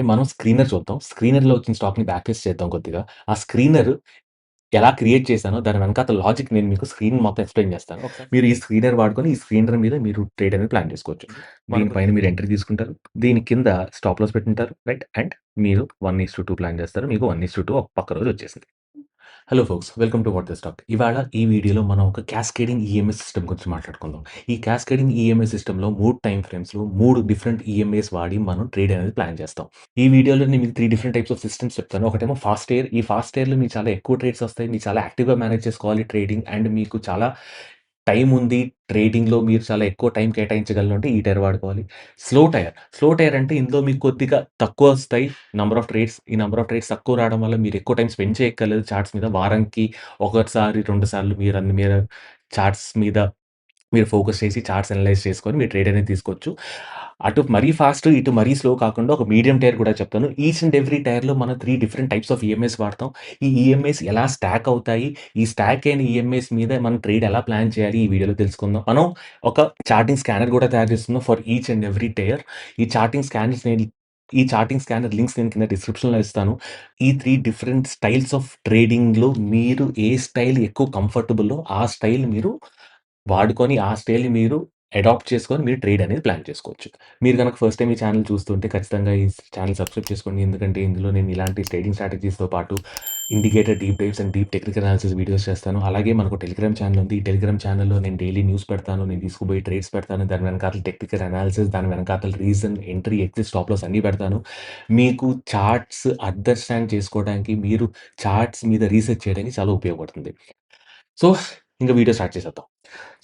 మనం స్క్రీనర్ చూద్దాం. స్క్రీనర్‌లో వచ్చిన స్టాక్‌ని బ్యాక్ టెస్ట్ చేద్దాం కొద్దిగా. ఆ స్క్రీనర్ ఎలా క్రియేట్ చేశానో దాని వెనకాతల లాజిక్ నేను మీకు స్క్రీన్ మొత్తం ఎక్స్‌ప్లెయిన్ చేస్తాను. ఒకసారి మీరు ఈ స్క్రీనర్ వాడుకొని ఈ స్క్రీనర్ మీద మీరు ట్రేడ్ అనేది ప్లాన్ చేసుకోవచ్చు. మనకు దీనిపైన మీరు ఎంట్రీ తీసుకుంటారు. దీని కింద స్టాప్ లాస్ పెట్టుంటారు. రైట్? అండ్ మీరు 1:2 ప్లాన్ చేస్తారు. మీకు 1:2 ఒక పక్క రోజు వచ్చేసింది. Hello folks, welcome to what this talk. ఇవాళ ఈ వీడియోలో మనం ఒక క్యాస్కేడింగ్ ఈఎంఐ సిస్టమ్ గురించి మాట్లాడుకుందాం. ఈ క్యాస్కేడింగ్ ఈఎంఐ సిస్టమ్‌లో 3 టైమ్ ఫ్రేమ్స్‌లో 3 డిఫరెంట్ ఈఎంఐస్ వాడి మనం ట్రేడ్ అనేది ప్లాన్ చేస్తాం. ఈ వీడియోలో నేను మీకు 3 డిఫరెంట్ టైప్స్ ఆఫ్ సిస్టమ్స్ చెప్తాను. ఒకటేమో ఫాస్ట్ ఎయిర్. ఈ ఫాస్ట్ ఎయిర్‌లో మీకు చాలా ఎక్కువ ట్రేడ్స్ వస్తాయి. మీరు చాలా యాక్టివ్‌గా మేనేజ్ చేసుకోవాలి ట్రేడింగ్. అండ్ మీకు చాలా టైం ఉంది. ట్రేడింగ్‌లో మీరు చాలా ఎక్కువ టైం కేటాయించగలరు అంటే ఈ టైర్ వాడుకోవాలి. Slow tyre. స్లో టైర్ అంటే ఇందులో మీకు కొద్దిగా తక్కువొస్తాయి నంబర్ ఆఫ్ ట్రేడ్స్. ఈ నంబర్ ఆఫ్ ట్రేడ్స్ తక్కువ రావడం వల్ల మీరు ఎక్కువ టైం స్పెండ్ చేయక్కర్లేదు చార్ట్స్ మీద. వారానికి ఒకసారి, 2 సార్లు మీరు చార్ట్స్ మీద మీరు ఫోకస్ చేసి చార్ట్స్ అనలైజ్ చేసుకొని మీరు ట్రేడ్ అనేది తీసుకోవచ్చు. అటు మరీ ఫాస్ట్, ఇటు మరీ స్లో కాకుండా ఒక మీడియం టైర్ కూడా చెప్తాను. ఈచ్ అండ్ ఎవ్రీ టైర్‌లో మనం 3 డిఫరెంట్ టైప్స్ ఆఫ్ ఈఎంఐస్ వాడతాం. ఈ ఈఎంఐస్ ఎలా స్టాక్ అవుతాయి? ఈ స్టాక్ అయిన ఈఎంఐస్ మీద మనం ట్రేడ్ ఎలా ప్లాన్ చేయాలి? ఈ వీడియోలో తెలుసుకుందాం. మనం ఒక చార్టింగ్ స్కానర్ కూడా తయారు చేస్తున్నాం for each and every tier. ఈ చార్టింగ్ స్కానర్స్ నేను ఈ చార్టింగ్ స్కానర్ లింక్స్ నేను కింద డిస్క్రిప్షన్‌లో ఇస్తాను. ఈ 3 డిఫరెంట్ స్టైల్స్ ఆఫ్ ట్రేడింగ్‌లో మీరు ఏ స్టైల్ ఎక్కువ కంఫర్టబులో ఆ స్టైల్ మీరు వాడుకొని, ఆ స్టైల్‌ని మీరు అడాప్ట్ చేసుకొని మీరు ట్రేడ్ అనేది ప్లాన్ చేసుకోవచ్చు. మీరు గనక ఫస్ట్ టైమ్ ఈ ఛానెల్ చూస్తుంటే ఖచ్చితంగా ఈ ఛానెల్ సబ్స్క్రైబ్ చేసుకోండి. ఎందుకంటే ఇందులో నేను ఇలాంటి ట్రేడింగ్ స్ట్రాటజీస్‌తో పాటు indicator deep dives and deep technical analysis videos చేస్తాను. అలాగే మనకు టెలిగ్రామ్ ఛానెల్ ఉంది. ఈ టెలిగ్రామ్ ఛానెల్‌లో నేను డైలీ న్యూస్ పెడతాను. నేను తీసుకుపోయి ట్రేడ్స్ పెడతాను. దాని వెనకాతల టెక్నికల్ అనాలిసిస్, దాని వెనకాతల reason, entry, exit, stop loss అన్నీ పెడతాను. మీకు చార్ట్స్ అండర్‌స్టాండ్ చేసుకోవడానికి, మీరు చార్ట్స్ మీద రీసెర్చ్ చేయడానికి చాలా ఉపయోగపడుతుంది. సో, ఇంక వీడియో స్టార్ట్ చేసేద్దాం.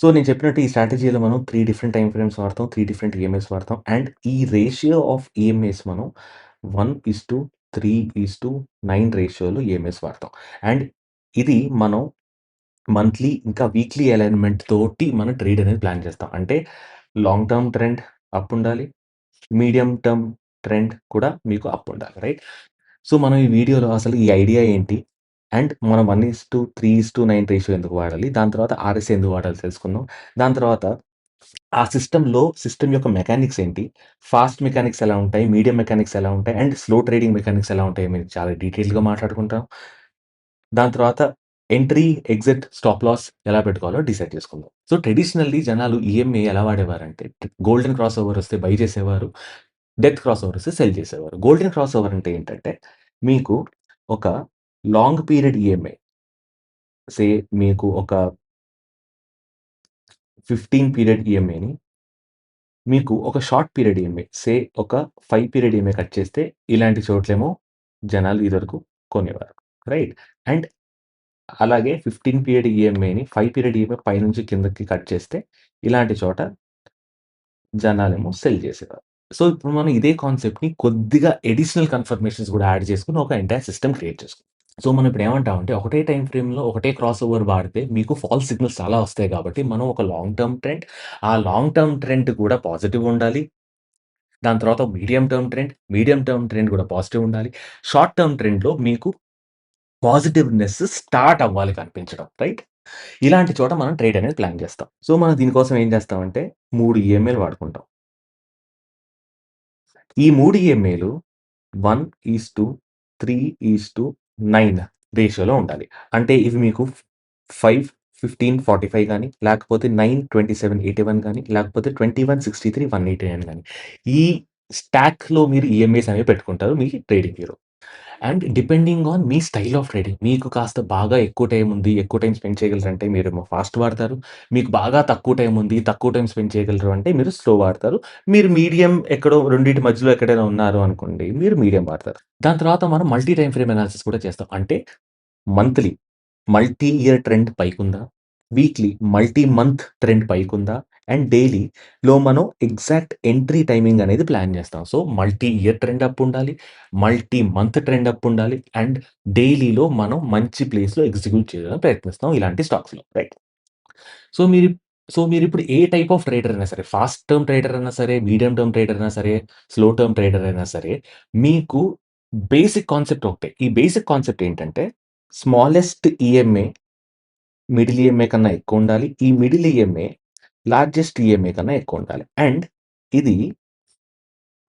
సో, నేను చెప్పినట్టు ఈ స్ట్రాటజీలో మనం 3 డిఫరెంట్ టైమ్ ఫ్రేమ్స్ వాడతాం. 3 డిఫరెంట్ ఈఎంఐస్ వాడతాం. అండ్ ఈ రేషియో ఆఫ్ ఈఎంఐస్ మనం 1:3:9 రేషియోలో ఈఎంఐస్ వాడతాం. అండ్ ఇది మనం మంత్లీ ఇంకా వీక్లీ అలైన్‌మెంట్ తోటి మనం ట్రేడ్ అనేది ప్లాన్ చేస్తాం. అంటే లాంగ్ టర్మ్ ట్రెండ్ అప్ ఉండాలి. మీడియం టర్మ్ ట్రెండ్ కూడా మీకు అప్ ఉండాలి. రైట్? సో, మనం ఈ వీడియోలో అసలు ఈ ఐడియా ఏంటి? అండ్ మనం 1:3:9 రేషియో ఎందుకు వాడాలి? దాని తర్వాత ఆర్ఎస్ఐ ఎందుకు వాడాలో తెలుసుకుందాం. దాని తర్వాత ఆ సిస్టమ్ యొక్క మెకానిక్స్ ఏంటి? ఫాస్ట్ మెకానిక్స్ ఎలా ఉంటాయి? మీడియం మెకానిక్స్ ఎలా ఉంటాయి? అండ్ స్లో ట్రేడింగ్ మెకానిక్స్ ఎలా ఉంటాయి? మేము చాలా డీటెయిల్డ్‌గా మాట్లాడుకుంటాం. దాని తర్వాత ఎంట్రీ, ఎగ్జిట్, స్టాప్ లాస్ ఎలా పెట్టుకోవాలో డిసైడ్ చేసుకుందాం. సో, ట్రెడిషనల్లీ జనాలు ఈఎంఐ ఎలా వాడేవారంటే గోల్డెన్ క్రాస్ ఓవర్ వస్తే బై చేసేవారు. డెత్ క్రాస్ ఓవర్ వస్తే సెల్ చేసేవారు. గోల్డెన్ క్రాస్ ఓవర్ అంటే ఏంటంటే మీకు ఒక లాంగ్ పీరియడ్ ఈఎంఐ సే మీకు ఒక 15 పీరియడ్ ఈఎంఐని మీకు ఒక షార్ట్ పీరియడ్ ఈఎంఐ సే ఒక 5 పీరియడ్ ఈఎంఐ కట్ చేస్తే ఇలాంటి చోట్లేమో జనాలు ఇదివరకు కొనేవారు. రైట్? అండ్ అలాగే 15 పీరియడ్ ఈఎంఐని 5 పీరియడ్ ఈఎంఐ పైనుంచి కిందకి కట్ చేస్తే ఇలాంటి చోట జనాలేమో సెల్ చేసేవారు. సో, ఇప్పుడు మనం ఇదే కాన్సెప్ట్‌ని కొద్దిగా అడిషనల్ కన్ఫర్మేషన్స్ కూడా యాడ్ చేసుకొని ఒక ఎంటైర్ సిస్టమ్ క్రియేట్ చేసుకున్నాం. సో, మనం ఇప్పుడు ఏమంటామంటే ఒకటే టైమ్ ఫ్రేమ్‌లో ఒకటే క్రాస్ ఓవర్ వాడితే మీకు ఫాల్స్ సిగ్నల్స్ చాలా వస్తాయి కాబట్టి మనం ఒక లాంగ్ టర్మ్ ట్రెండ్, ఆ లాంగ్ టర్మ్ ట్రెండ్ కూడా పాజిటివ్ ఉండాలి. దాని తర్వాత మీడియం టర్మ్ ట్రెండ్ కూడా పాజిటివ్ ఉండాలి. షార్ట్ టర్మ్ ట్రెండ్‌లో మీకు పాజిటివ్‌నెస్ స్టార్ట్ అవ్వాలి కనిపించడం. రైట్? ఇలాంటి చోట మనం ట్రేడ్ అనేది ప్లాన్ చేస్తాం. సో, మనం దీనికోసం ఏం చేస్తామంటే 3 ఈఎంఐలు వాడుకుంటాం. ఈ 3 ఈఎంఐలు 1:3:9 రేషియోలో ఉండాలి. అంటే ఇవి మీకు 5, 15, 45 గాని, లేకపోతే 9, 27, 81 గాని, లేకపోతే 21, 63, 189 గాని. ఈ స్టాక్‌లో మీరు ఈఎంఐస్ అనేవి పెట్టుకుంటారు మీ ట్రేడింగ్‌లో. And depending on me style of trading. మీకు కాస్త బాగా ఎక్కువ టైం ఉంది. ఎక్కువ టైం స్పెండ్ చేయగలరంటే మీరేమో ఫాస్ట్ వాడతారు. మీకు బాగా తక్కువ టైం ఉంది. తక్కువ టైం స్పెండ్ చేయగలరు అంటే మీరు స్లో వాడతారు. మీరు మీడియం ఎక్కడో రెండిటి మధ్యలో ఎక్కడైనా ఉన్నారు అనుకోండి. మీరు మీడియం వాడతారు. దాని తర్వాత మనం మల్టీ టైమ్ ఫ్రేమ్ అనాలిసిస్ కూడా చేస్తాం. అంటే మంత్లీ మల్టీ ఇయర్ ట్రెండ్ పైకుందా? వీక్లీ మల్టీ మంత్ ట్రెండ్ పైకుందా? అండ్ డైలీలో మనం ఎగ్జాక్ట్ ఎంట్రీ టైమింగ్ అనేది ప్లాన్ చేస్తాం. So, multi year trend up ఉండాలి. మల్టీ మంత్ ట్రెండ్ అప్ ఉండాలి. అండ్ డైలీలో మనం మంచి ప్లేస్‌లో ఎగ్జిక్యూట్ చేయడానికి ప్రయత్నిస్తాం ఇలాంటి స్టాక్స్‌లో. రైట్. సో, మీరిప్పుడు ఏ టైప్ ఆఫ్ ట్రేడర్ అయినా సరే, ఫాస్ట్ టర్మ్ ట్రేడర్ అయినా సరే, మీడియం టర్మ్ ట్రేడర్ అయినా సరే, స్లో టర్మ్ ట్రేడర్ అయినా సరే, మీకు బేసిక్ కాన్సెప్ట్ ఒకటే. ఈ బేసిక్ కాన్సెప్ట్ ఏంటంటే స్మాలెస్ట్ ఈఎంఏ మిడిల్ ఈఎంఐ కన్నా ఎక్కువుండాలి. ఈ మిడిల్ ఈఎంఐ లార్జెస్ట్ ఈఎంఐ కన్నా ఎక్కువుండాలి. అండ్ ఇది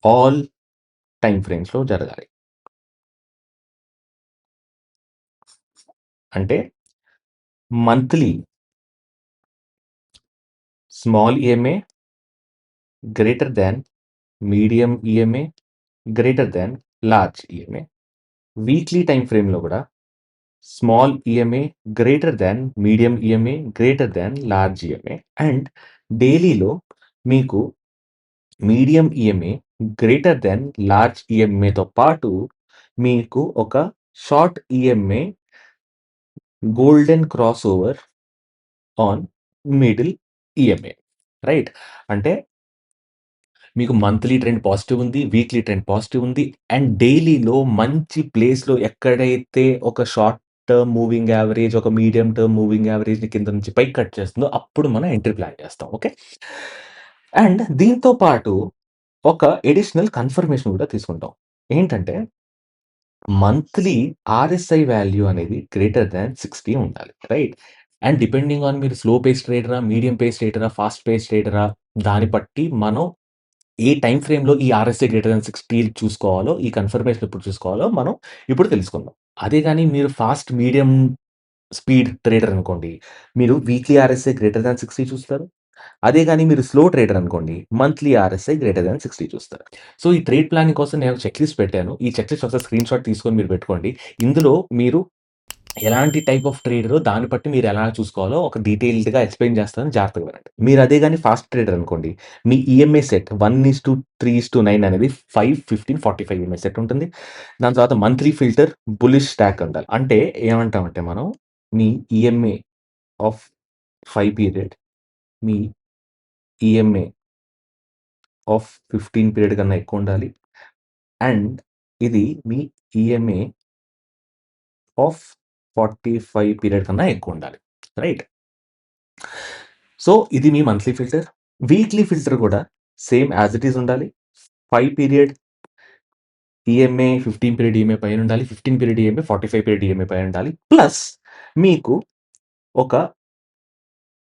ఆల్ టైమ్ ఫ్రేమ్స్‌లో జరగాలి. అంటే monthly small EMA greater than medium EMA greater than large EMA. Weekly time ఫ్రేమ్‌లో గూడా small EMA greater than medium EMA greater than large EMA. And డైలీలో మీకు medium EMA greater than large ఈఎంఏతో పాటు మీకు ఒక short EMA golden crossover on middle EMA. Right. అంటే మీకు మంత్లీ ట్రెండ్ పాజిటివ్ ఉంది. వీక్లీ ట్రెండ్ పాజిటివ్ ఉంది. అండ్ డైలీలో మంచి ప్లేస్‌లో ఎక్కడైతే ఒక షార్ట్ టర్మ్ మూవింగ్ యావరేజ్, ఒక మీడియం టర్మ్ మూవింగ్ యావరేజ్‌ని కింద నుంచి పైకి కట్ చేస్తుందో అప్పుడు మనం ఎంట్రీ ప్లాన్ చేస్తాం. ఓకే. అండ్ దీంతో పాటు ఒక అడిషనల్ కన్ఫర్మేషన్ కూడా తీసుకుంటాం. ఏంటంటే మంత్లీ ఆర్ఎస్ఐ వాల్యూ అనేది గ్రేటర్ థాన్ 60 ఉండాలి. రైట్. అండ్ డిపెండింగ్ ఆన్ మీరు స్లో పేస్ ట్రేడరా, మీడియం పేస్ ట్రేడరా, ఫాస్ట్ పేస్ ట్రేడరా దాన్ని బట్టి మనం ఏ టైమ్ ఫ్రేమ్‌లో ఈ ఆర్ఎస్ఐ గ్రేటర్ థాన్ 60 చూసుకోవాలో, ఈ కన్ఫర్మేషన్ ఎప్పుడు చూసుకోవాలో మనం ఇప్పుడు తెలుసుకుందాం. అదే గాని మీరు ఫాస్ట్, మీడియం స్పీడ్ ట్రేడర్ అనుకోండి. మీరు వీక్లీ ఆర్ఎస్ఐ గ్రేటర్ థాన్ 60 చూస్తారు. అదే గాని మీరు స్లో ట్రేడర్ అనుకోండి. మంత్లీ ఆర్ఎస్ఐ గ్రేటర్ థాన్ 60 చూస్తారు. సో, ఈ ట్రేడ్ ప్లానింగ్ కోసం నేను ఒక చెక్ లిస్ట్ పెట్టాను. ఈ చెక్ లిస్ట్ ఒకసారి స్క్రీన్‌షాట్ తీసుకొని మీరు పెట్టుకోండి. ఇందులో మీరు ఎలాంటి టైప్ ఆఫ్ ట్రేడరో దాన్ని బట్టి మీరు ఎలా చూసుకోవాలో ఒక డీటెయిల్డ్‌గా ఎక్స్‌ప్లెయిన్ చేస్తాను. జాగ్రత్తగా వినండి. మీరు అదే గాని ఫాస్ట్ ట్రేడర్ అనుకోండి. మీ ఈఎంఐ సెట్ 1:3:9 అనేది 5, 15, 45 ఈఎంఐ సెట్ ఉంటుంది. దాని తర్వాత మంత్లీ ఫిల్టర్ బుల్లిష్ స్టాక్ ఉండాలి. అంటే ఏమంటామంటే మనం మీ ఈఎంఐ ఆఫ్ 5 పీరియడ్, మీ ఈఎంఐ ఆఫ్ 15 పీరియడ్ కన్నా ఎక్కువుండాలి. అండ్ ఇది మీ ఈఎంఐ ఆఫ్ 45 పీరియడ్ కన్నా ఎక్కువుండాలి. రైట్. సో, ఇది మీ మంత్లీ ఫిల్టర్. వీక్లీ ఫిల్టర్ కూడా సేమ్ యాస్ ఇట్ ఈజ్ ఉండాలి. 5 పీరియడ్ ఈఎంఐ 15 పీరియడ్ ఈఎంఐ పైనుండాలి. 15 పీరియడ్ ఈఎంఐ 45 పీరియడ్ ఈఎంఐ పైనుండాలి. ప్లస్ మీకు ఒక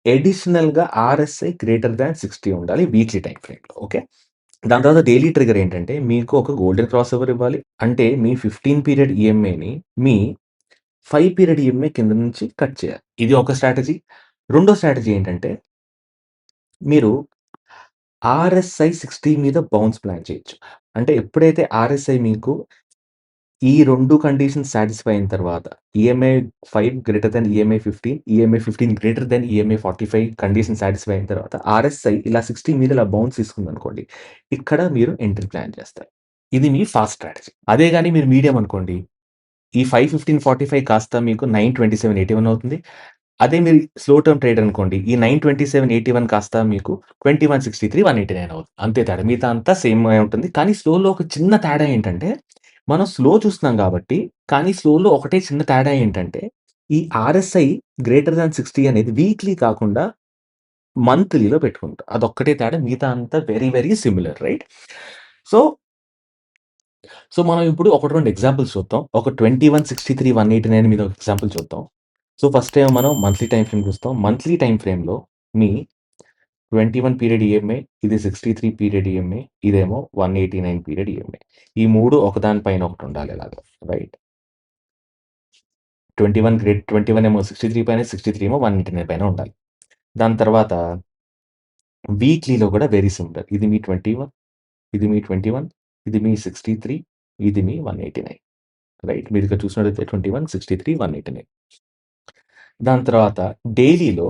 అడిషనల్‌గా ఆర్ఎస్ఐ గ్రేటర్ థాన్ 60 ఉండాలి వీక్లీ టైమ్ ఫ్రేమ్‌లో. ఓకే. దాని తర్వాత డైలీ ట్రిగ్గర్ ఏంటంటే మీకు ఒక గోల్డెన్ క్రాస్ ఓవర్ ఇవ్వాలి. అంటే మీ 15 పీరియడ్ ఈఎంఐని మీ 5 పీరియడ్ ఈఎంఐ కింద నుంచి కట్ చేయాలి. ఇది ఒక స్ట్రాటజీ. రెండో స్ట్రాటజీ ఏంటంటే మీరు ఆర్ఎస్ఐ 60 మీద బౌన్స్ ప్లాన్ చేయొచ్చు. అంటే ఎప్పుడైతే ఆర్ఎస్ఐ మీకు ఈ 2 కండిషన్స్ సాటిస్ఫై అయిన తర్వాత EMI 5 greater than EMI 15, EMI 15 greater than EMI 45 condition satisfy అయిన తర్వాత ఆర్ఎస్ఐ ఇలా 60 మీద ఇలా బౌన్స్ తీసుకుందనుకోండి. ఇక్కడ మీరు ఎంట్రీ ప్లాన్ చేస్తారు. ఇది మీ ఫాస్ట్ స్ట్రాటజీ. అదే గాని మీరు మీడియం అనుకోండి. ఈ 5, 15, 45 కాస్త మీకు 9, 27, 81 అవుతుంది. అదే మీరు స్లో టర్మ్ ట్రేడర్ అనుకోండి. ఈ 9, 27, 81 కాస్త మీకు 21, 63, 189 అవుతుంది. అంతే తేడా. మిగతా అంతా సేమే ఉంటుంది. కానీ స్లోలో ఒక చిన్న తేడా ఏంటంటే, మనం స్లో చూస్తున్నాం కాబట్టి, కానీ స్లోలో ఒకటే చిన్న తేడా ఏంటంటే, ఈ ఆర్ఎస్ఐ గ్రేటర్ థాన్ 60 అనేది వీక్లీ కాకుండా మంత్లీలో పెట్టుకుంటాం. అదొక్కటే తేడా. మిగతా అంతా very, very similar right? So so, మనం ఇప్పుడు 2 ఎగ్జాంపుల్స్ చూద్దాం. ఒక 21, 63, 189 మీద ఒక ఎగ్జాంపుల్ చూద్దాం. సో, ఫస్ట్ ఏమో మనం మంత్లీ టైమ్ ఫ్రేమ్ చూస్తాం. మంత్లీ టైమ్ ఫ్రేమ్‌లో మీ 21 పీరియడ్ ఈఎంఐ, ఇది 63 పీరియడ్ ఈఎంఐ, ఇదేమో 189 పీరియడ్ ఈఎంఐ. ఈ 3 ఒకదాని పైన ఒకటి ఉండాలి ఇలాగా. రైట్. 21 ఏమో 63 పైన, 63 ఏమో 189 పైన ఉండాలి. దాని తర్వాత వీక్లీలో కూడా వెరీ సిమిలర్. ఇది మీ 21, ఇది మీ 21, ఇది మీ 63, ఇది మీ 189. రైట్. మీరు ఇక్కడ చూసినట్లయితే 21, 63, 189. దాని తర్వాత డైలీలో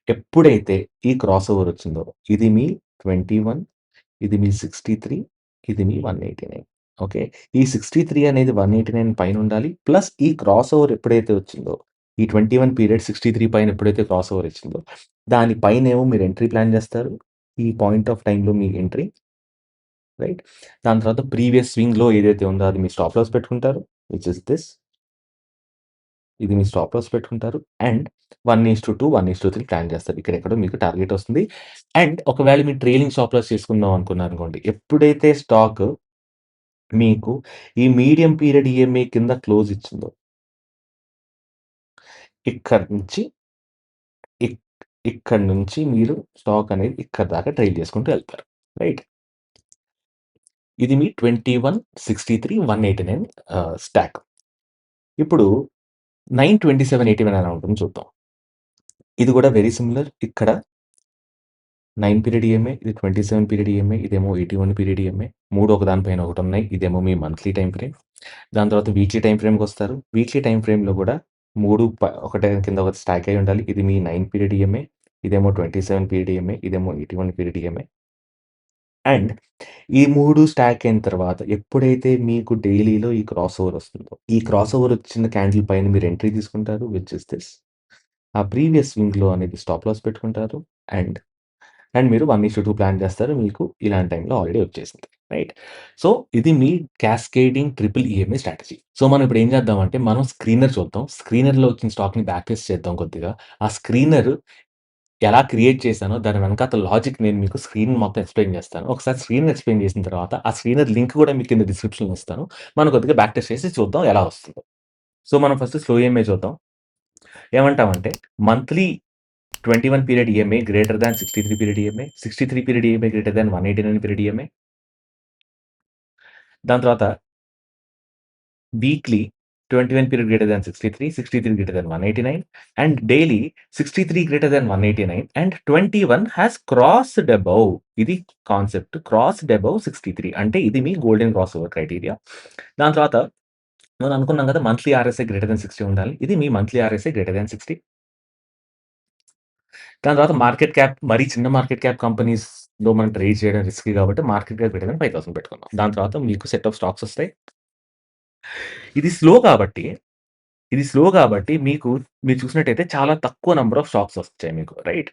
ఎప్పుడైతే ఈ క్రాస్ ఓవర్ వచ్చిందో, ఇది మీ 21, ఇది మీ 63, ఇది మీ 189. ఓకే. ఈ 63 అనేది 189 పైనుండాలి. ప్లస్ ఈ క్రాస్ ఓవర్ ఎప్పుడైతే వచ్చిందో, ఈ 21 పీరియడ్ 63 పైన ఎప్పుడైతే క్రాస్ ఓవర్ వచ్చిందో, దాని పైనేమో మీరు ఎంట్రీ ప్లాన్ చేస్తారు. ఈ పాయింట్ ఆఫ్ టైమ్‌లో మీ ఎంట్రీ. రైట్. దాని తర్వాత ప్రీవియస్ స్వింగ్‌లో ఏదైతే ఉందో అది మీ స్టాప్ లాస్ పెట్టుకుంటారు. Which is this. ఇది మీ స్టాప్ లాస్ పెట్టుకుంటారు. అండ్ 1:2, 1:3 ప్లాన్ చేస్తారు. ఇక్కడెక్కడో మీకు టార్గెట్ వస్తుంది. అండ్ ఒకవేళ మీరు ట్రైలింగ్ స్టాప్ లాస్ చేసుకుందాం అనుకున్నారనుకోండి. ఎప్పుడైతే స్టాక్ మీకు ఈ మీడియం పీరియడ్ ఈఎంఐ కింద క్లోజ్ ఇచ్చిందో, ఇక్కడి నుంచి ఇక్ ఇక్కడి నుంచి మీరు స్టాక్ అనేది ఇక్కడి దాకా ట్రైల్ చేసుకుంటూ వెళ్తారు. రైట్. ఇది మీ 21, 63, 189 స్టాక్. ఇప్పుడు 9, 27, 81 ఎలా ఉంటుందో చూద్దాం. ఇది కూడా వెరీ సిమిలర్. ఇక్కడ 9 పీరియడ్ ఈఎంఐ, ఇది 27 పీరియడ్ ఈఎంఐ, ఇదేమో 81 పీరియడ్ ఈఎంఐ. 3 ఒకదాని పైన ఒకటున్నాయి. ఇదేమో మీ మంత్లీ టైమ్ ఫ్రేమ్. దాని తర్వాత వీక్లీ టైమ్ ఫ్రేమ్‌కొస్తారు. వీక్లీ టైమ్ ఫ్రేమ్‌లో కూడా 3 ఒకటే కింద ఒకటి స్టాక్ అయ్యి ఉండాలి. ఇది మీ 9 పీరియడ్ ఈఎంఐ, ఇదేమో 27 పీరియడ్ ఈఎంఐ, ఇదేమో 81 పీరియడ్ ఈఎంఐ. అండ్ ఈ 3 స్టాక్ అయిన తర్వాత ఎప్పుడైతే మీకు డైలీలో ఈ క్రాస్ ఓవర్ వస్తుందో, ఈ క్రాస్ ఓవర్ వచ్చిన క్యాండిల్ పైన మీరు ఎంట్రీ తీసుకుంటారు. Which is this. ఆ ప్రీవియస్ స్వింగ్‌లో అనేది స్టాప్ లాస్ పెట్టుకుంటారు. అండ్ మీరు 1:2 ప్లాన్ చేస్తారు. మీకు ఇలాంటి టైంలో ఆల్రెడీ వచ్చేసింది. రైట్. సో, ఇది మీ cascading triple EMI strategy. So, మనం ఇప్పుడు ఏం చేద్దామంటే మనం స్క్రీనర్ చూద్దాం. స్క్రీనర్‌లో వచ్చిన స్టాక్‌ని బ్యాక్ టెస్ట్ చేద్దాం కొద్దిగా. ఆ స్క్రీనర్ ఎలా క్రియేట్ చేశానో దాని వెనకాతల లాజిక్ నేను మీకు స్క్రీన్ మొత్తం ఎక్స్‌ప్లెయిన్ చేస్తాను. ఒకసారి స్క్రీన్ ఎక్స్‌ప్లెయిన్ చేసిన తర్వాత ఆ స్క్రీనర్ లింక్ కూడా మీకు కింద డిస్క్రిప్షన్‌లో ఇస్తాను. మనం కొద్దిగా బ్యాక్ టెస్ట్ చేసి చూద్దాం ఎలా వస్తుందో. సో, మనం ఫస్ట్ స్లో ఈఎంఐ చూద్దాం. ఏమంటామంటే monthly 21 period EMI greater than 63 period EMI, 63 period EMI greater than 189 period EMI. దాని తర్వాత weekly 21 period greater than 63, 63 greater than 189 and daily 63 greater than 189 and 21 has crossed above. ఇది concept. Crossed above 63 అంటే ఇది మీ golden cross over criteria. దాని తర్వాత మనం అనుకున్నాం కదా మంత్లీ ఆర్ఎస్ఐ గ్రేటర్ థాన్ 60 ఉండాలి. ఇది మీ మంత్లీ ఆర్ఎస్ఐ గ్రేటర్ థాన్ 60. దాని తర్వాత మార్కెట్ క్యాప్ మరీ చిన్న మార్కెట్ క్యాప్ కంపెనీస్‌లో మనం ట్రేడ్ చేయడం రిస్కీ కాబట్టి మార్కెట్ క్యాప్ గ్రేటర్ థాన్ 5000 పెట్టుకుందాం. దాని తర్వాత మీకు సెట్ ఆఫ్ స్టాక్స్ వస్తాయి. ఇది స్లో కాబట్టి మీకు మీరు చూసినట్టయితే చాలా తక్కువ నంబర్ ఆఫ్ స్టాక్స్ వస్తాయి మీకు. రైట్.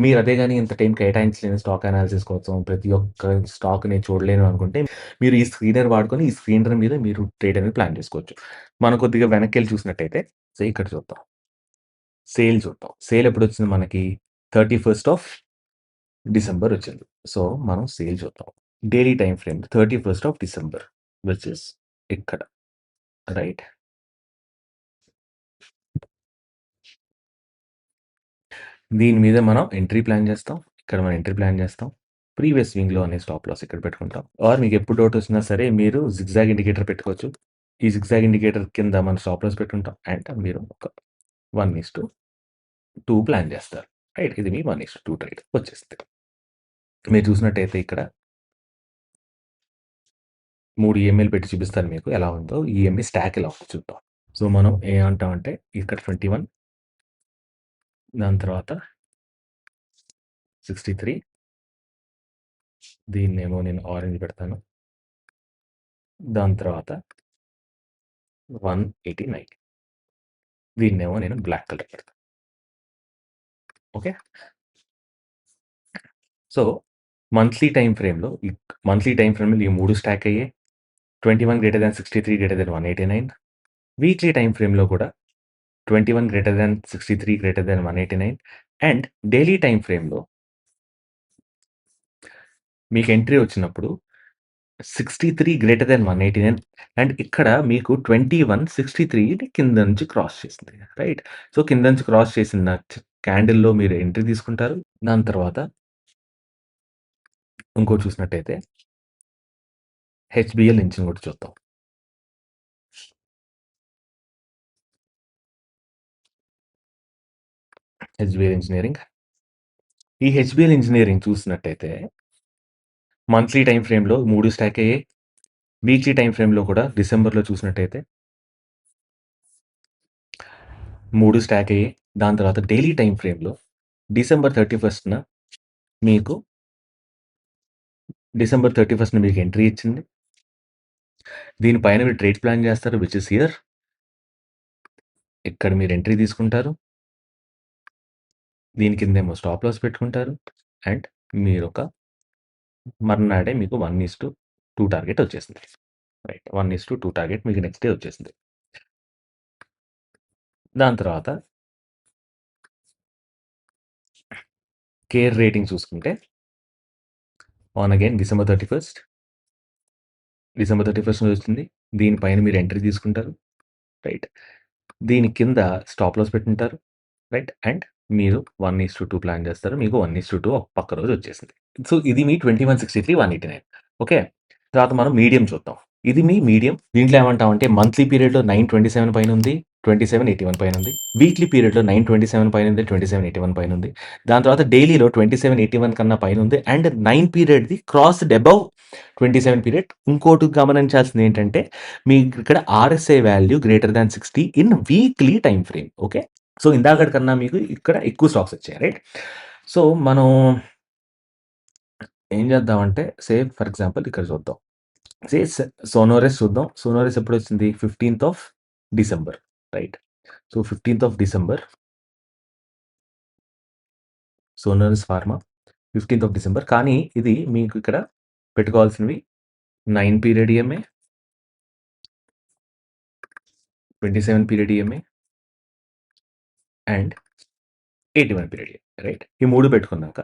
మీరు అదే గాని ఇంత టైం కేటాయించలేని స్టాక్ అనాలిసిస్ కోసం ప్రతి ఒక్క స్టాక్ నేను చూడలేను అనుకుంటే మీరు ఈ స్క్రీనర్ వాడుకొని ఈ స్క్రీనర్ మీద మీరు ట్రేడ్ అనేది ప్లాన్ చేసుకోవచ్చు. మనం కొద్దిగా వెనక్కెళ్ళి చూసినట్టయితే సో, ఇక్కడ చూద్దాం. సేల్ చూద్దాం. సేల్ ఎప్పుడొచ్చింది మనకి 31st ఆఫ్ డిసెంబర్ వచ్చింది. సో, మనం సేల్ చూద్దాం. Daily time frame 31st of December which is ఇక్కడ. రైట్. దీని మీద మనం ఎంట్రీ ప్లాన్ చేస్తాం. ఇక్కడ మనం ఎంట్రీ ప్లాన్ చేస్తాం. ప్రీవియస్ స్వింగ్‌లో అనే స్టాప్ లాస్ ఇక్కడ పెట్టుకుంటాం. ఆర్ మీకు ఎప్పుడు డౌట్ వచ్చినా సరే మీరు జిగ్‌జాగ్ ఇండికేటర్ పెట్టుకోవచ్చు. ఈ జిగ్‌జాగ్ ఇండికేటర్ కింద మనం స్టాప్ లాస్ పెట్టుకుంటాం. అండ్ మీరు ఒక 1:2 ప్లాన్ చేస్తారు. రైట్. ఇది మీ 1:2 ట్రేడ్ వచ్చేస్తది. మీరు చూసినట్టయితే ఇక్కడ 3 ఈఎంఐలు పెట్టి చూపిస్తాను మీకు ఎలా ఉందో. ఈఎంఐ స్టాక్ ఎలా ఉందో చూద్దాం. సో, మనం ఏమంటామంటే ఇక్కడ 21 దాని తర్వాత 63 దీన్నేమో నేను ఆరెంజ్ పెడతాను. దాని తర్వాత 189 దీన్నేమో నేను బ్లాక్ కలర్ పెడతాను. ఓకే. సో, మంత్లీ టైమ్ ఫ్రేమ్‌లో ఈ 3 స్టాక్ అయ్యాయి. 21 greater than 63 greater than 189. Weekly time ఫ్రేమ్‌లో కూడా 21 greater than 63 greater than 189 and daily time ఫ్రేమ్‌లో మీకు ఎంట్రీ వచ్చినప్పుడు 63 గ్రేటర్ థాన్ 189 అండ్ ఇక్కడ మీకు 21 63ని కింద నుంచి క్రాస్ చేసింది. రైట్. సో, కింద నుంచి క్రాస్ చేసిన క్యాండిల్‌లో మీరు ఎంట్రీ తీసుకుంటారు. దాని తర్వాత ఇంకోటి చూసినట్టయితే హెచ్‌బీఎల్ ఇంజిన్ కూడా చూద్దాం. హెచ్‌బీఎల్ ఇంజినీరింగ్. ఈ హెచ్‌బీఎల్ ఇంజినీరింగ్ చూసినట్టయితే మంత్లీ టైమ్ ఫ్రేమ్‌లో 3 స్టాక్ అయ్యాయి. వీక్లీ టైమ్ ఫ్రేమ్‌లో కూడా డిసెంబర్‌లో చూసినట్టయితే 3 స్టాక్ అయ్యాయి. దాని తర్వాత డైలీ టైమ్ ఫ్రేమ్‌లో డిసెంబర్ 31న మీకు మీకు ఎంట్రీ ఇచ్చింది. దీనిపైన మీరు ట్రేడ్ ప్లాన్ చేస్తారు విచ్ ఇస్ హియర్. ఇక్కడ మీరు ఎంట్రీ తీసుకుంటారు. దీని కిందేమో స్టాప్ లాస్ పెట్టుకుంటారు. అండ్ మీరొక మర్నాడే మీకు 1:2 టార్గెట్ వచ్చేసింది. రైట్. 1:2 టార్గెట్ మీకు నెక్స్ట్ డే వచ్చేసింది. దాని తర్వాత కేర్ రేటింగ్ చూసుకుంటే ఆన్ అగైన్ డిసెంబర్ 31st వచ్చింది. దీనిపైన మీరు ఎంట్రీ తీసుకుంటారు. రైట్. దీని కింద స్టాప్ లాస్ పెట్టుకుంటారు. రైట్. అండ్ మీరు 1:2 ప్లాన్ చేస్తారు. మీకు 1:2 ఒక పక్క రోజు వచ్చేసింది. సో, ఇది మీ 21, 63, 189. ఓకే. తర్వాత మనం మీడియం చూద్దాం. ఇది మీ మీడియం. దీంట్లో ఏమంటామంటే మంత్లీ పీరియడ్‌లో 927 పైనుంది. 2781 పైనుంది. వీక్లీ పీరియడ్‌లో 927 పైనుంది. 2781 పైనుంది. దాని తర్వాత డైలీలో 2781 కన్నా పైనుంది. అండ్ 9 పీరియడ్‌ది క్రాస్డ్ అబోవ్ 27 పీరియడ్. ఇంకోటి గమనించాల్సిందేంటంటే మీకు ఇక్కడ RSI value greater than 60 in weekly time frame. Okay. So, ఇందాకటి కన్నా మీకు ఇక్కడ ఎక్కువ స్టాక్స్ వచ్చాయి. రైట్. సో, మనం ఏం చేద్దామంటే ఫర్ ఎగ్జాంపుల్ ఇక్కడ చూద్దాం. సే స సోనోరిస్ చూద్దాం. సోనోరిస్ ఎప్పుడొచ్చింది? 15థ్ ఆఫ్ డిసెంబర్. రైట్. సో, 15థ్ ఆఫ్ డిసెంబర్ సోనోరిస్ ఫార్మా 15థ్ ఆఫ్ డిసెంబర్. కానీ ఇది మీకు ఇక్కడ పెట్టుకోవాల్సినవి 9 period EMI, 27 period EMI and 81 period EMI. Right. ఈ 3 పెట్టుకున్నాక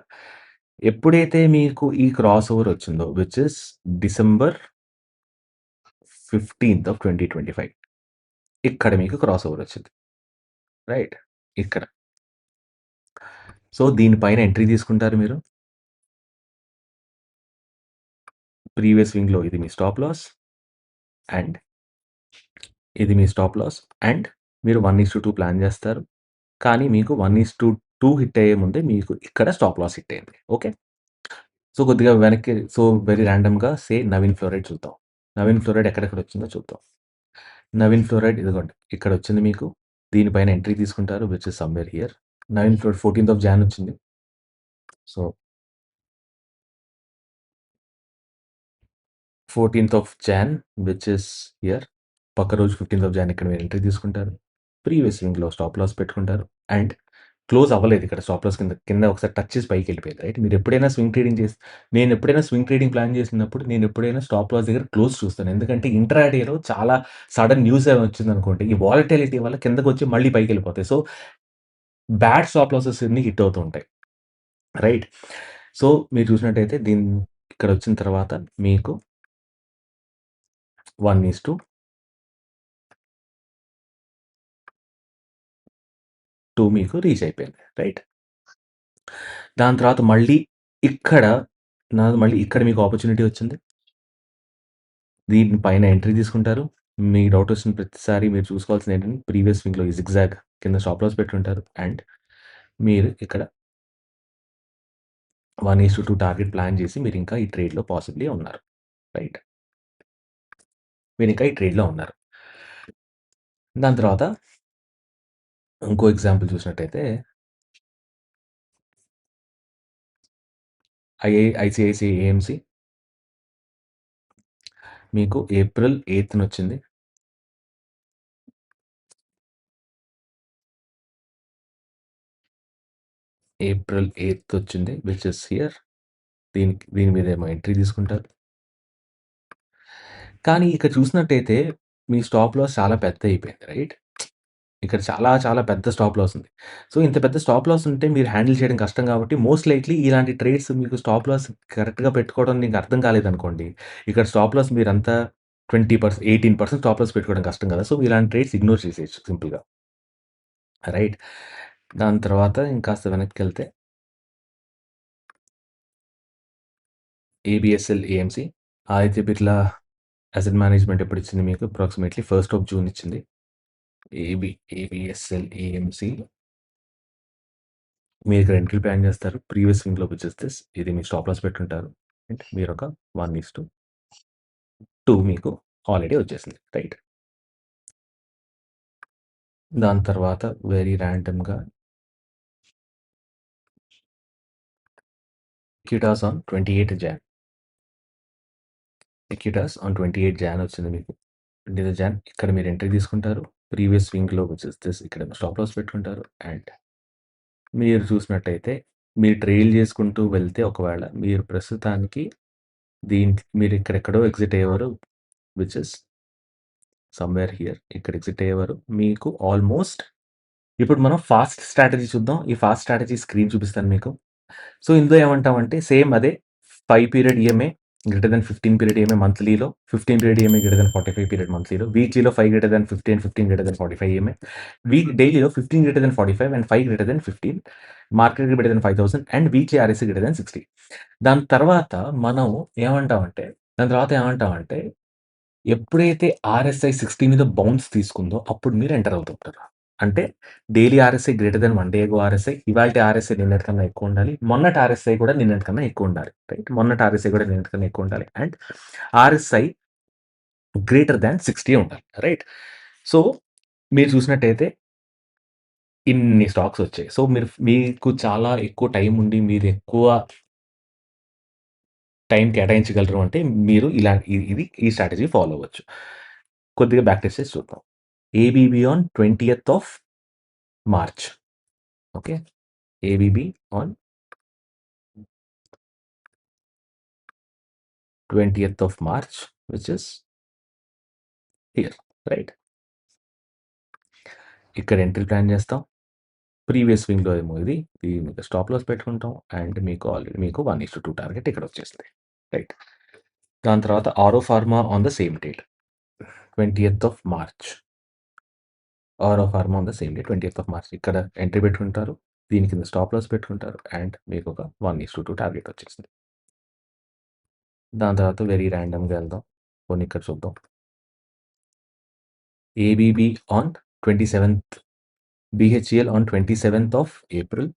ఎప్పుడైతే మీకు ఈ క్రాస్ ఓవర్ వచ్చిందో విచ్ ఇస్ డిసెంబర్ 15థ్ ఆఫ్ 2025 ఇక్కడ మీకు క్రాస్ ఓవర్ వచ్చింది. రైట్. ఇక్కడ. సో, దీనిపైన ఎంట్రీ తీసుకుంటారు మీరు. ప్రీవియస్ స్వింగ్‌లో ఇది మీ స్టాప్ లాస్ అండ్ ఇది మీ స్టాప్ లాస్ అండ్ మీరు 1:2 ప్లాన్ చేస్తారు. కానీ మీకు 1:2 హిట్ అయ్యే ముందే మీకు ఇక్కడ స్టాప్ లాస్ హిట్ అయింది. ఓకే. సో, కొద్దిగా వెనక్కి వెరీ రాండమ్‌గా నవీన్ ఫ్లోరైడ్ చూద్దాం. నవీన్ ఫ్లోరైడ్ ఎక్కడెక్కడ వచ్చిందో చూద్దాం. నవీన్ ఫ్లోరైడ్ ఇదిగోండి ఇక్కడొచ్చింది మీకు. దీనిపైన ఎంట్రీ తీసుకుంటారు which is somewhere here. Navin fluoride 14థ్ ఆఫ్ జాన్ వచ్చింది. సో, 14థ్ of Jan which is here. పక్క రోజు 15థ్ ఆఫ్ జాన్ ఇక్కడ మీరు ఎంట్రీ తీసుకుంటారు. ప్రీవియస్ స్వింగ్‌లో స్టాప్ లాస్ పెట్టుకుంటారు. అండ్ క్లోజ్ అవ్వలేదు ఇక్కడ స్టాప్ లాస్ కింద ఒకసారి టచ్ చేసి పైకెళ్ళిపోయింది. రైట్. మీరు ఎప్పుడైనా స్వింగ్ ట్రేడింగ్ నేను ఎప్పుడైనా స్వింగ్ ట్రేడింగ్ ప్లాన్ చేసినప్పుడు నేను ఎప్పుడైనా స్టాప్ లాస్ దగ్గర క్లోజ్ చూస్తాను. ఎందుకంటే ఇంట్రాడేలో చాలా సడన్ న్యూస్ ఏమైనా వచ్చిందనుకోండి, ఈ వాలటిలిటీ వల్ల కిందకొచ్చి మళ్ళీ పైకెళ్ళిపోతాయి. సో, బ్యాడ్ స్టాప్ లాసెస్ అన్నీ హిట్ అవుతూ ఉంటాయి. రైట్. సో, మీరు చూసినట్టయితే ఇక్కడ వచ్చిన తర్వాత మీకు 1:2 మీకు రీచ్ అయిపోయింది. రైట్. దాని తర్వాత ఇక్కడ మళ్ళీ ఇక్కడ మీకు ఆపర్చునిటీ వచ్చింది. దీని పైన ఎంట్రీ తీసుకుంటారు. మీ డౌట్ వచ్చిన ప్రతిసారి మీరు చూసుకోవాల్సింది ఏంటంటే ప్రీవియస్ స్వింగ్‌లో ఈ జిగ్‌జాగ్ కింద స్టాప్ లాస్ పెట్టుంటారు. అండ్ మీరు ఇక్కడ 1:2 టార్గెట్ ప్లాన్ చేసి మీరింకా ఈ ట్రేడ్‌లో పాసిబ్లీ ఉన్నారు. రైట్. మీరింకా ఈ ట్రేడ్‌లో ఉన్నారు. దాని తర్వాత ఇంకో ఎగ్జాంపుల్ చూసినట్టయితే ఐసీఐసీఐ ఏఎంసీ మీకు ఏప్రిల్ 8థ్ ఏప్రిల్ 8థ్ వచ్చింది విచ్ ఇస్ హియర్. దీని మీదేమో ఎంట్రీ తీసుకుంటారు. కానీ ఇక్కడ చూసినట్టయితే మీ స్టాప్ లాస్ చాలా పెద్దయిపోయింది. రైట్. ఇక్కడ చాలా చాలా పెద్ద స్టాప్ లాస్ ఉంది. సో, ఇంత పెద్ద స్టాప్ లాస్ ఉంటే మీరు హ్యాండిల్ చేయడం కష్టం కాబట్టి మోస్ట్ లైక్లీ ఇలాంటి ట్రేడ్స్ మీకు స్టాప్ లాస్ కరెక్ట్‌గా పెట్టుకోవడం నీకు అర్థం కాలేదనుకోండి. ఇక్కడ స్టాప్ లాస్ మీరంతా 18% స్టాప్ లాస్ పెట్టుకోవడం కష్టం కదా! సో, ఇలాంటి ట్రేడ్స్ ఇగ్నోర్ చేసేయొచ్చు సింపుల్‌గా. రైట్. దాని తర్వాత ఇంకాస్త వెనక్కెళ్తే ABSL AMC Aditya Birla asset management ఎప్పుడిచ్చింది మీకు? అప్రాక్సిమేట్‌లీ 1st ఆఫ్ జూన్ ఇచ్చింది. ఏబీఎస్ఎల్ ఏఎంసీ మీరు ఇక్కడ ఎంట్రీ ప్లాన్ చేస్తారు. ప్రీవియస్ స్వింగ్‌లో విచ్ ఇస్ దిస్. ఇది మీ స్టాప్ లాస్ పెట్టుంటారు. అండ్ మీరొక 1:2 మీకు ఆల్రెడీ వచ్చేసింది. రైట్. దాని తర్వాత వెరీ రాండమ్‌గా Equitas on 28 Jan. Equitas on 28 Jan వచ్చింది మీకు. 28 జాన్ ఇక్కడ మీరు ఎంట్రీ తీసుకుంటారు. ప్రీవియస్ స్వింగ్‌లో విచ్ ఇస్ దిస్ ఇక్కడ స్టాప్ లాస్ పెట్టుకుంటారు. అండ్ మీరు చూసినట్టయితే మీరు ట్రైల్ చేసుకుంటూ వెళ్తే ఒకవేళ మీరు ప్రస్తుతానికి మీరు ఇక్కడెక్కడో ఎగ్జిట్ అయ్యేవారు విచ్ ఇస్ సమ్‌వేర్ హియర్. ఇక్కడ ఎగ్జిట్ అయ్యేవారు. మీకు ఆల్మోస్ట్ ఇప్పుడు మనం ఫాస్ట్ స్ట్రాటజీ చూద్దాం. ఈ ఫాస్ట్ స్ట్రాటజీ స్క్రీన్ చూపిస్తాను మీకు. సో, ఇందులో ఏమంటామంటే సేమ్ అదే 5 period EMI greater than 15 period EMI మంత్లీలో, 15 period EMI greater than 45 period మంత్లీలో, వీక్లీలో 5 greater than 50 and 15 greater than 45 EMI, డైలీలో 15 greater than 45 and 5 greater than 15, market greater than 5000 and weekly RSI greater than 60. దాని తర్వాత మనం ఏమంటామంటే దాని తర్వాత ఏమంటామంటే, ఎప్పుడైతే ఆర్ఎస్ఐ 60 మీద బౌన్స్ తీసుకుందో, అప్పుడు మీరు ఎంటర్ అవుతుంటారు. అంటే daily RSI greater than 1 day ago RSI, ఇవాల్టి ఆర్ఎస్ఐ నిన్నటి కన్నా ఎక్కువుండాలి. మొన్నటి ఆర్ఎస్ఐ కూడా నిన్నటి కన్నా ఎక్కువుండాలి. రైట్. మొన్నటి ఆర్ఎస్ఐ కూడా నిన్నటి కన్నా ఎక్కువుండాలి. అండ్ ఆర్ఎస్ఐ గ్రేటర్ థాన్ 60 ఉండాలి. రైట్. సో, మీరు చూసినట్టయితే ఇన్ని స్టాక్స్ వచ్చాయి. సో, మీకు చాలా ఎక్కువ టైం ఉండి, మీరు ఎక్కువ టైం కేటాయించగలరు అంటే, మీరు ఇలా ఈ స్ట్రాటజీ ఫాలో అవ్వచ్చు. కొద్దిగా బ్యాక్ టెస్ట్ చేసి చూద్దాం. ఏబీబీ ఆన్ 20థ్ of March. Okay. ABB on 20థ్ of March, which is here. Right. ఇక్కడ ఎంట్రీ ప్లాన్ చేస్తాం. ప్రీవియస్ స్వింగ్‌లో ఏమో ఇది. దీనికి స్టాప్ లాస్ పెట్టుకుంటాం. అండ్ మీకు 1:2 టార్గెట్ ఇక్కడ వచ్చేసింది. రైట్. దాని తర్వాత Auro pharma on the same date 20థ్ of March. Auro pharma on the same day 20థ్ ఆఫ్ మార్చ్. ఇక్కడ ఎంట్రీ పెట్టుకుంటారు. దీని కింద స్టాప్ లాస్ పెట్టుకుంటారు. అండ్ మీకు ఒక 1:2 టార్గెట్ వచ్చేసింది. దాని తర్వాత వెరీ ర్యాండమ్‌గా వెళ్దాం. పోనీ ఇక్కడ చూద్దాం. ABB on 27th, BHEL on 27th of April.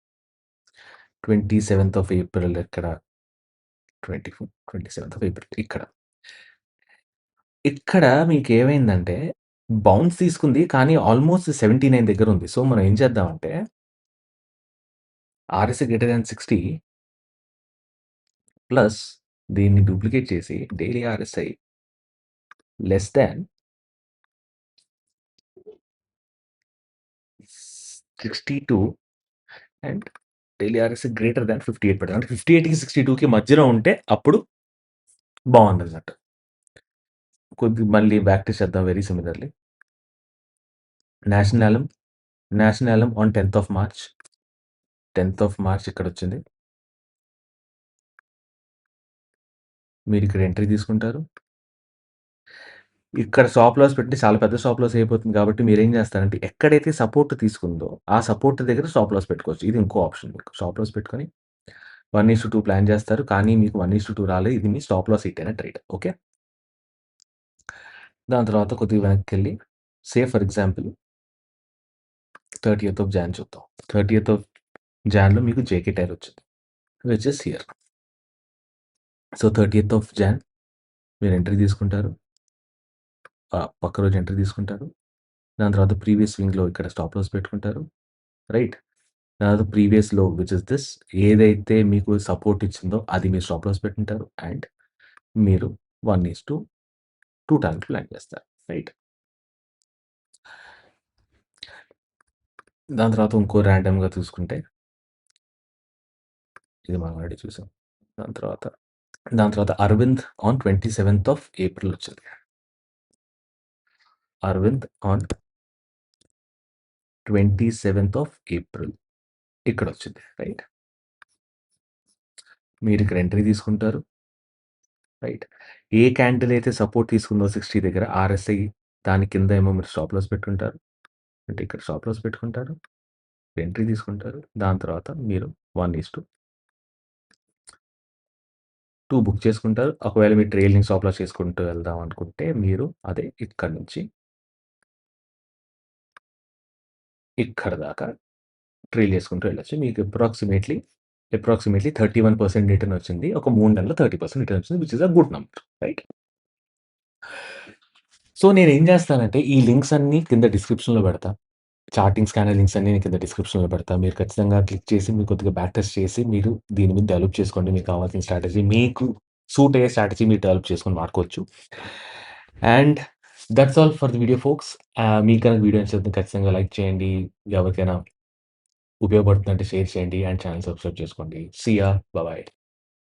27th of April ఎక్కడ? 27th ఆఫ్ ఏప్రిల్ ఇక్కడ. ఇక్కడ మీకేమైందంటే బౌన్స్ తీసుకుంది. కానీ ఆల్మోస్ట్ 79 దగ్గరుంది. సో, మనం ఏం చేద్దామంటే ఆర్ఎస్ఐ గ్రేటర్ థాన్ 60 ప్లస్ దీన్ని డూప్లికేట్ చేసి daily RSI less than 62 and daily RSI greater than 58 పెడతాం. అంటే 58కి 62కి మధ్యలో ఉంటే అప్పుడు బావుందన్నట్టు. కొద్దిగా మళ్ళీ బ్యాక్ టెస్ట్ చేద్దాం వెరీ సిమిలర్‌లీ. నేషనల్ యాలమ్ on 10th of March. 10th of March ఇక్కడొచ్చింది. మీరిక్కడ ఎంట్రీ తీసుకుంటారు. ఇక్కడ స్టాప్ లాస్ పెట్టి చాలా పెద్ద స్టాప్ లాస్ అయిపోతుంది కాబట్టి మీరేం చేస్తారంటే ఎక్కడైతే సపోర్ట్ తీసుకుందో ఆ సపోర్ట్ దగ్గర స్టాప్ లాస్ పెట్టుకోవచ్చు. ఇది ఇంకో ఆప్షన్ మీకు. స్టాప్ లాస్ పెట్టుకొని 1:2 ప్లాన్ చేస్తారు. కానీ మీకు 1:2 రాలేదు. ఇది మీ స్టాప్ లాస్ హిట్ అయిన ట్రేడ్. ఓకే. దాని తర్వాత కొద్దిగా వెనక్కెళ్ళి for example 30th of Jan చూద్దాం. 30th ఆఫ్ జాన్‌లో మీకు జేకే టైర్ వచ్చింది. Which is here. So, 30th of Jan మీరు ఎంట్రీ తీసుకుంటారు. పక్క రోజు ఎంట్రీ తీసుకుంటారు. దాని తర్వాత ప్రీవియస్ స్వింగ్‌లో ఇక్కడ స్టాప్ లాస్ పెట్టుకుంటారు. రైట్. తర్వాత ప్రీవియస్ లో విచ్ ఇస్ దిస్ ఏదైతే మీకు సపోర్ట్ ఇచ్చిందో అది మీరు స్టాప్ లాస్ పెట్టుకుంటారు. అండ్ మీరు 1:2 టార్గెట్ ప్లాన్ చేస్తారు. రైట్. దాని తర్వాత ఇంకో ర్యాండమ్‌గా చూసుకుంటే ఇది మనం ఆల్రెడీ చూసాం. దాని తర్వాత Arvind on 27th of April వచ్చింది. Arvind on 27th of April ఇక్కడ వచ్చింది. రైట్. మీరు ఇక్కడ ఎంట్రీ తీసుకుంటారు. రైట్. ఏ క్యాండిల్ అయితే సపోర్ట్ తీసుకుందో 60 దగ్గర ఆర్ఎస్ఐ దాని కింద ఏమో మీరు స్టాప్ లాస్ పెట్టుకుంటారు. అంటే ఇక్కడ స్టాప్ లాస్ పెట్టుకుంటారు. ఎంట్రీ తీసుకుంటారు. దాని తర్వాత మీరు 1:2 బుక్ చేసుకుంటారు. ఒకవేళ మీరు ట్రైలింగ్ స్టాప్ లాస్ చేసుకుంటూ వెళ్దాం అనుకుంటే మీరు అదే ఇక్కడ నుంచి ఇక్కడ దాకా ట్రైల్ చేసుకుంటూ వెళ్ళొచ్చు. మీకు అప్రాక్సిమేట్లీ 31% రిటర్న్ వచ్చింది. ఒక 3 నెలల్లో 30% రిటర్న్ వచ్చింది. Which is a good number. Right. So, నేనేం చేస్తానంటే ఈ లింక్స్ అన్నీ కింద డిస్క్రిప్షన్‌లో పెడతా. చార్టింగ్ స్కానర్ లింక్స్ అన్నీ నేను కింద డిస్క్రిప్షన్‌లో పెడతా. మీరు ఖచ్చితంగా క్లిక్ చేసి మీరు కొద్దిగా బ్యాక్ టెస్ట్ చేసి మీరు దీని మీద డెవలప్ చేసుకోండి. మీకు కావాల్సిన స్ట్రాటజీ మీకు సూట్ అయ్యే స్ట్రాటజీ మీరు డెవలప్ చేసుకొని వాడుకోవచ్చు. And that's all for the video folks. మీకు గనక వీడియో నచ్చితే ఖచ్చితంగా లైక్ చేయండి. ఎవరికైనా ఉపయోగపడుతుందంటే షేర్ చేయండి. అండ్ ఛానెల్ సబ్స్క్రైబ్ చేసుకోండి. See you. బాయ్.